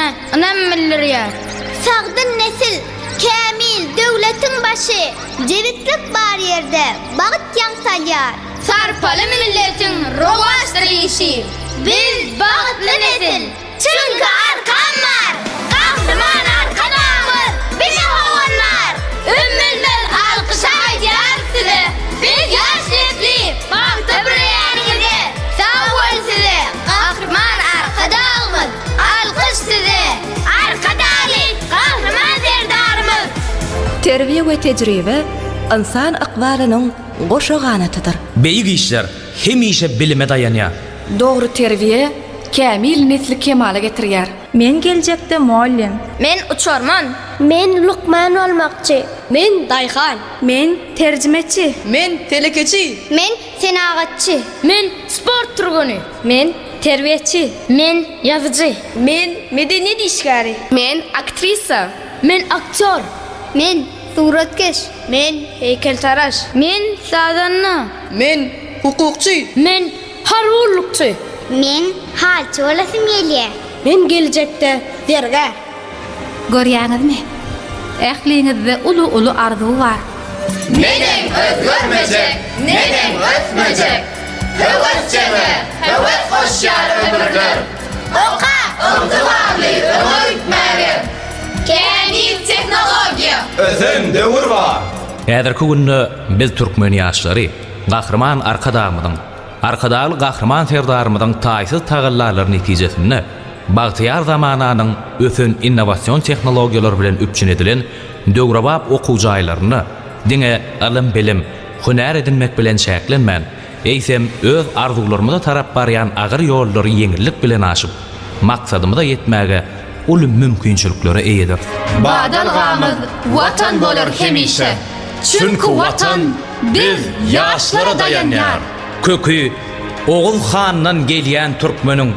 bilme, önem bildirýär. Sagdyn nesil, kämil, döwletin başy, jewitlik bar ýerde bagyt ýaňsalýar. Sarpaly milletin rowaşdyrýşy. Biz bagtly nesil, çünkü arkam var. Kahraman arkadamız, bizim oğlanlar. Ümmülmül alkışa aydiyar sizi. Biz yaş nesli, bagtı bireyeninizi. Sağ ol sizi, kahraman arkadamız. Alkış sizi, arkadalik, kahraman serdarımız. Terbiye we tejribe insan aqwalynyň goşaganatydyr. Beýik işler hemişe bilime dayanýar. Dogry terbiye kämil nesli kemale getirýär. Men geljekde muallim. Men uçorman. Men Lukman olmakçı. Men Dayhan. Men terjimeçi. Men telekeçi. Men senagatçı. Men sport turgunu. Men terbiyeçi. Men yazıcı. Men medeniyet işgari. Men aktrisa. Men aktör. Men suratkeş. Men heykeltaraş. Men sadanna. Men hukukçy. Men harwurlukçy. Men halçı olasım gelýär. Men geljekde derge. Görýäňizmi? Ähliňizde ulu arzuw bar. Neden özgürmeyecek, neden ötmeyecek? Hevesçene, heves hoşyar ömürdür. Oka, ıldıvarlı, ömürtmeli. Kämil teknologiya. Özün döwür bar. Häzirki günde biz türkmen ýaşlary gahryman arkadaly gahryman serdarymyzyň taýsyz tagallary netijesinde bagtyar zamananyň ösün innovasiýon tehnologiýalary bilen üpçün edilen döwrebap okuw jaýlaryny diňe ilim bilim, hünär edinmek bilen şäklenmän, eýsem öz arzuwlarymyza tarap barýan agyr ýollary yeňillik bilen aşyp maksadymyza ýetmäge ulum mümkinçiliklere eýedir. Badalgamız vatan bolur hemişe. Çünkü vatan biz yaşlara dayanýar. Kökü Oğuz Han'dan gelýän türkmeniň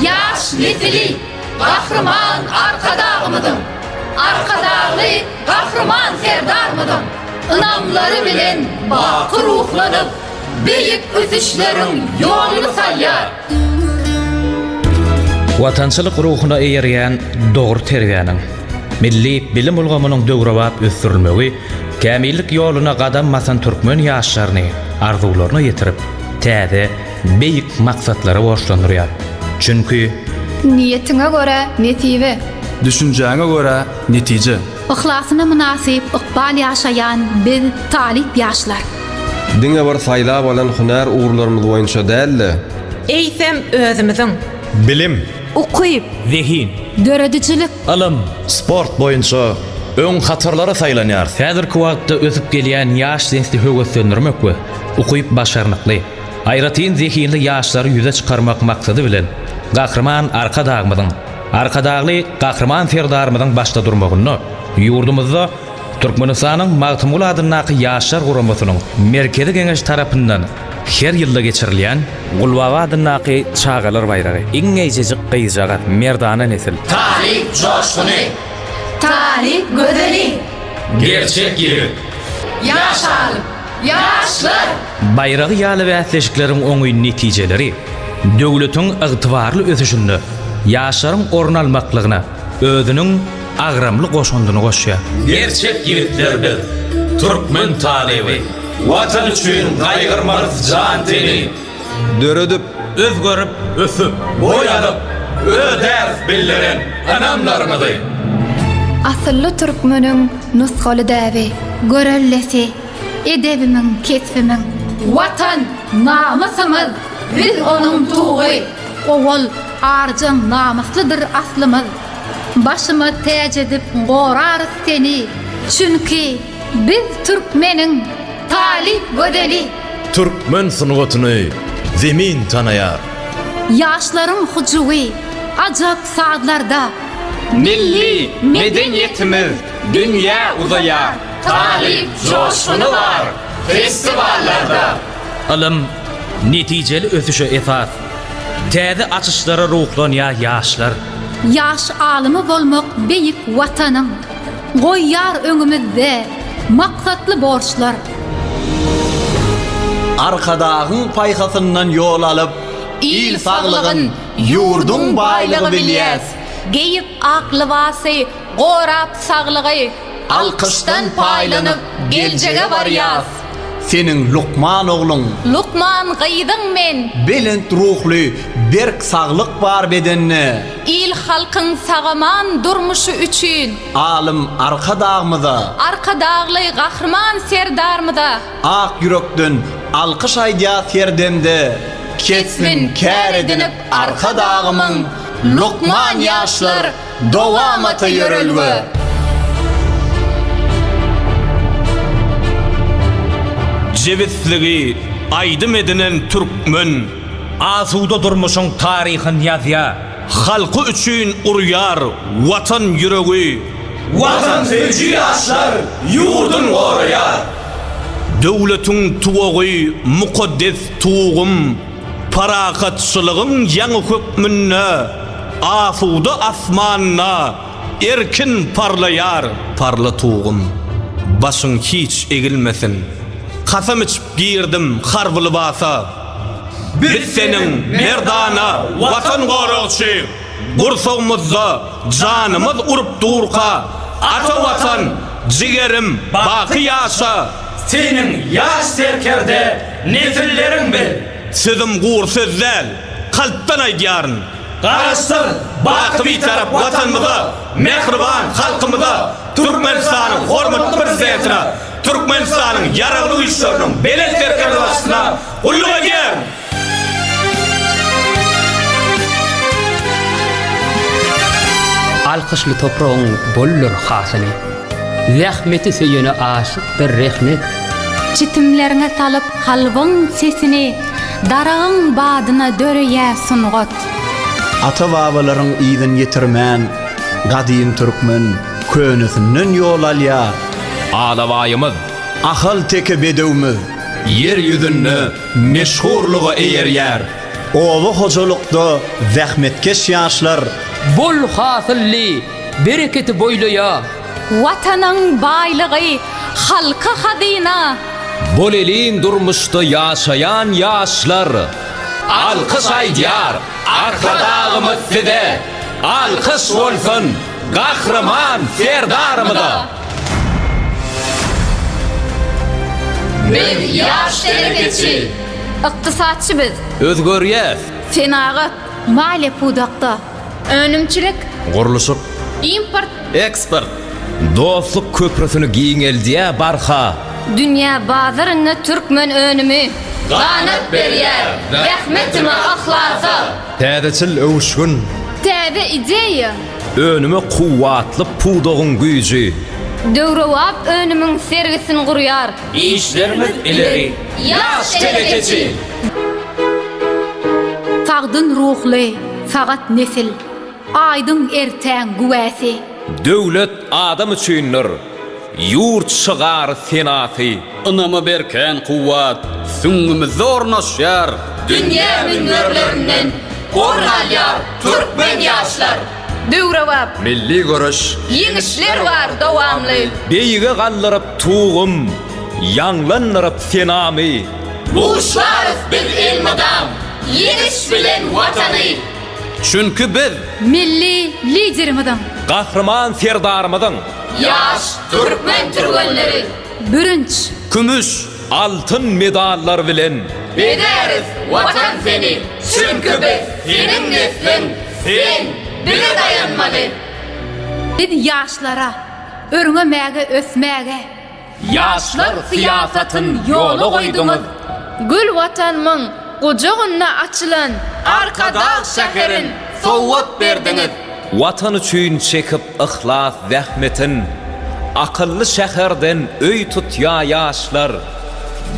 Yaş nesili, kahraman arkadağımızın. Arkadağlı kahraman serdarmızın. Inamları bilen bakır ruhlanıp, büyük ösüşlerin yolunu salyar. Watançylyk ruhuna eýerýän dogry terbiýanyň, milli bilim ulgamynyň döwrebap ösdürilmegi, kämillik ýoluna gadammasan türkmen ýaşlaryny arzuwlaryna ýetirip, täze beýik maksatlara boşlandyrýar. Çünki Niyetine göre netibe. Düşünjäňe göre netije. Ihlasyna münasip ykbal ýaşaýan biz talip ýaşlar. Diňe bir saýlap bolan hünär uğurlarymyz boýunça däl-de. Eýsem özümiziň. Bilim, Okuyup, zihin, döredijilik, ilim, sport boýunça öň hatarlara saýlanýar. häzirki wagtda ösüp gelýän ýaş nesli höwetlendirmek we ukyp başarnykly, aýratyn zihinli ýaşlary ýüze çykarmak maksady bilen gahryman arkadagly gahryman serdarymyzyň başda durmagyny ýurdumyzda Türkmenistanyň Magtymul adynaky ýaşlar guramasynyň merkezi geňeş tarapyndan her ýylda geçirilýän Gulbaba adynaky çagalar baýragy iň eýjejik gyýjaga merdana nesil. Talip coşkunu, talip gödeli, Gerçek ýigit. yaşalım, yaşlar. Bayragy ýaly we ätleşikleriň oňy netijeleri döwletiň ygtybarly ösüşinde ýaşlaryň orun almaklygyna özüniň agramly goşandyny goşýar. Gerçek ýigitler biz. Türkmen talibi. Watan üçin gaýgyrmaz jan teni. Döredip Özgörüp, Ösüp, boýanyp, ödärs bildiren anamlarymyzy. asylly türkmeniň nusgaly däbi, görellesi, edebimiň, kesbimiň, Vatan namusumuz, biz onun tuğu. owul, arjyň namuslydyr aslymyz. Başymy täj edip gorarys seni, çünki biz türkmeniň talip gödeli. Türkmen sunugatyny zemin tanaýar. Yaşların hucuvi, acak saatlarda. Milli medeniyetimiz dünya uzayar. Talip coşkunu var, festivallarda. ilim netijeli ösüşe esas. Täze açyşlara ruhlanýan ýaşlar Yaş alymy bolmak beýik watanyň. Goýýar öňümizde maksatly borçlar. Arkadagyň paýhasyndan ýol alyp, il saglygyn, ýurdun baýlygy bilýäs. geyip aklybasy, gorap saglygy, alkışdan paýlanyp geljege barýas. Senin Lukman oğlun, Lukman gıydyň men, belent ruhly, berk saglyk bar bedenine, il halkyň sagaman durmuşy üçin, alim arka dağmıda, arka dağly gahrman serdarmyda, ak yürekden alkış aýdýar serdemde, kesmin kär edinip arka dağımın, Lukman yaşlar dowamaty yörelgi. Jewisligi aýdym edinen türkmen, Asuda durmuşyň taryhyn ýazýa. halky üçin urýar watan ýüregi. Vatan sevci yaşlar yurdun oraya. Döwletiň tuwagy mukaddes tuğum, parakatçylygyň ýaňy hökmünde, asuda asmanyna erkin parlaýar parla tuğum. Başyň hiç egilmesin. Kasam içip girdim harby libasa. Biz senin merdana watan gorugçy, gursagymyzda janymyz urup durqa. Ata watan, jigerim baqy ýaşa. Senin yaş serkerde nesillerin bil. Sizim gur sözler, kalpten aýdýaryn. Karıştır bakı bir taraf vatanımıza, mehriban halkımıza, Türkmenistan'ın hormat prezidentine, Türkmenistan'ın yararlı işlerinin belet serkerdaşına uyluğa gel. Alkışlı toprağın bollur hasını. Zahmeti seyine aşık bir rehmet. çitimlerine salıp halbyň sesini, daragyň badyna döreýä sungat. Ata babalaryň ýygyny ýetirmän, gadym türkmen, könüsinden ýol alýar. Alawaýymyz, Ahal teke bedewmiz, Yer ýüzünde meşhurlugy eýerýär. owy hojalykda zahmetkeş ýaşlar, Bol hasılli, bereketi boylaýa. Watanyň baýlygy, halka hadyna, bol elin durmuşda ýaşaýan ýaşlar. Alkış aýdýar, arka dağımız size. Alkış bolsun, gahrman serdarmyda. Bir yaş terbiyesi. ykdysatçy biz, Özgörýäs, senagat, maliýe pudakda, önümçilik, guruluşyk, import, eksport, dostluk köprüsini giňeldiýä barha. Dünya bazaryna türkmen önümi. Kanat berýär, rahmetime ahlasa. Täzeçil öwüşgün, Täze ideýa. Önüme kuwatly pudogyň güýji. Döwrewap önümüň sergisini gurýar. İşlerimiz ileri. Yaş terbiyesi. sagdyn ruhly, sagat nesil, aýdyň ertäň güwäsi. Döwlet adam üçindir. Yurt çygar senasy. Anama berken kuwat, süňňimi zornaşýar. Dünya minberlerinden kornalyar Türkmen yaşlar. Döwrewap milli görüş, ýeňişler bar dowamly. Beýige gallyryp tuğum, ýanglandyryp senamy. Buluşlarız biz ilmidam. Yeniş bilen vatanı. Çünkü biz Milli liderimidim, Gahrman serdarmydyň. Yaş Türkmen türgenleri. bürünç, kümüş, Altın medallar bilen Bederiz vatan seni. Çünkü biz senin neslin. Sen bize dayanmalı. biz ýaşlara, örňemäge, ösmäge, ýaşlar siýasatyň ýoly goýdyňyz. Gül vatanmyň gojagyna açylan Arkada şäherin sowat berdiniz. Watan üçin çekip ihlas zähmetin, akıllı şäherden öý tutýa ýaşlar.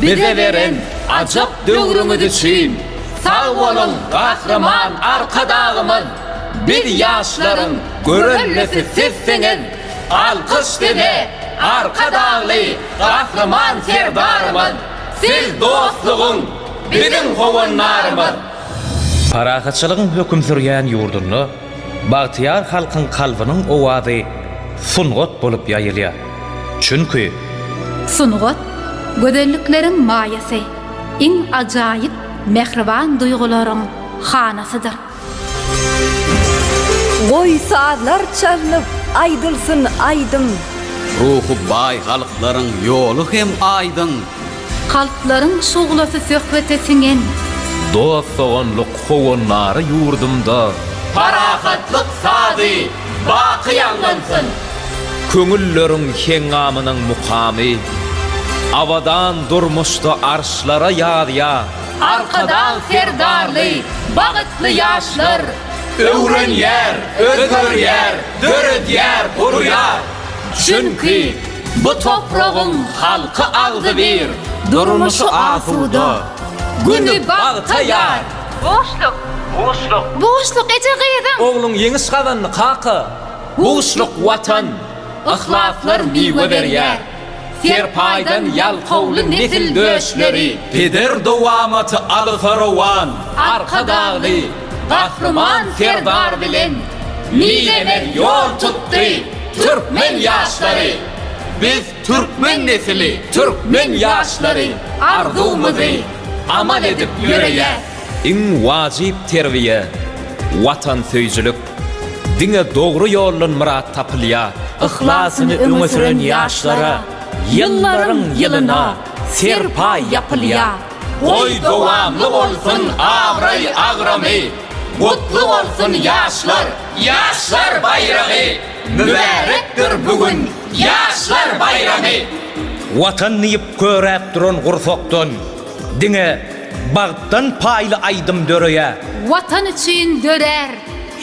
Bize beren ajap döwrüňiz üçin sag bolun gahrman arka dağımız. Biz ýaşlaryň görellisi sizsiňiz. Alkış dede arka dağly gahrman serdarymyz. Siz dostlugyň bizim howanlarymyz. Parakatçylygyň hökm sürýän ýurduny bagtyar halkyň kalbynyň owazy sungat bolup ýaýylýar. Çünki sungat, gözellikleriň maýasy, iň ajaýyp mehriban duýgularyň hanasydyr. Goy saatlar çalınıp aydılsın aydım. Ruhu bay halkların yolu hem aydın. Kalpların şoğlası söhbetesingen. Dost soğanlık kovunları yurdumda. Parahatlık sadi baqı yanlansın. Köngüllerin hengamının mukami. Avadan durmuştu arşlara yağdıya. Arkadan serdarlı, bağıtlı yaşlar. Öwren yer, özgör yer, döröt yer, uruyar. Çünkü bu toprağın halkı ağzı bir. Durmuşu asuda. Günü bağıta yar. Boşluk ece gıydın. Oğlun yeni çıkanını kaka. Boşluk vatan. Ihlaslar miwe beryer. Serpaydan yalqovlu nesil döşleri. Peder dowamatı alıfarawan. Arka dağlı, kahraman serdar bilen. Milemer yol tuttu, Türkmen yaşları. Biz Türkmen nesili, Türkmen yaşları. Arzumuzu amal edip yüreye. İn vacip terbiye. Vatan söýjülük. Dine doğru yolun murat tapılya. Ihlasını öňe süren yaşlara. Yılların yılına serpay yapılya. Oy dowamlı olsun avray agramy. Mutlu olsun yaşlar, yaşlar bayramı. Mübarektir bugün yaşlar bayramı. Vatan niyip köräp duran gursokdan. Dine bagtdan paylı aydım döreye. Vatan için dörer.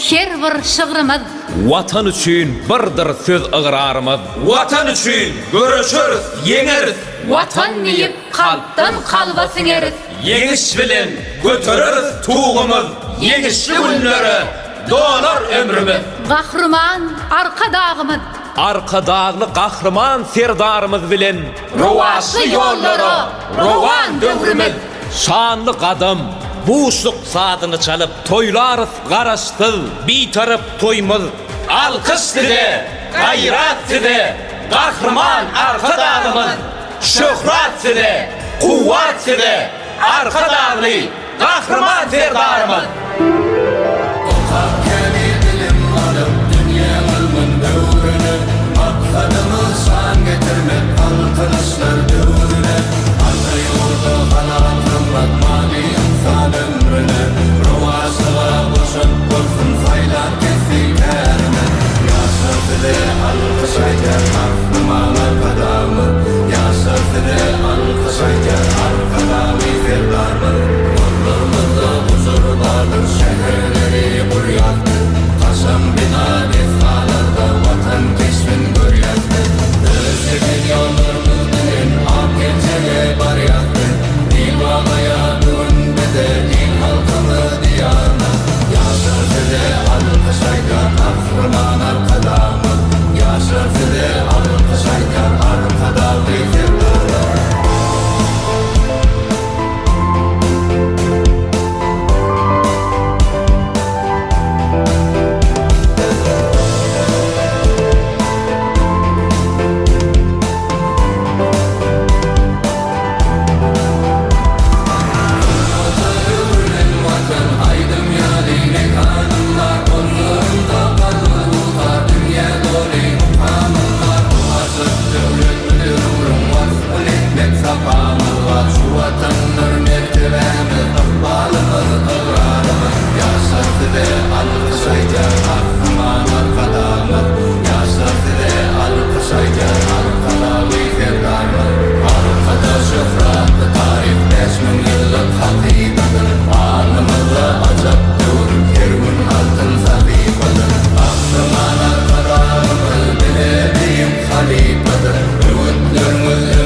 Her bir şıgrımız. Vatan üçün birdir söz ıgrarımız. Vatan üçün görüşürüz, yeňeriz. Vatan niyip kalptan kalba singeriz. Yeňiş bilen götürürüz tuğumuz. Yeňişli günleri dolar ömrümüz. Kahraman arka dağımız. Arka dağlı kahraman serdarımız bilen. Ruvaşlı yolları, ruvan dövrümüz. Şanlı kadam buğuşluk saatını çalıp toylarız garaşsız bir taraf toymuz. Alkış dide, gayrat dide, kahraman arka dağımız. Şöhret dide, kuvvet dide, arka dağlı, kahraman serdarımız. Khalifadır, ümit nurmuz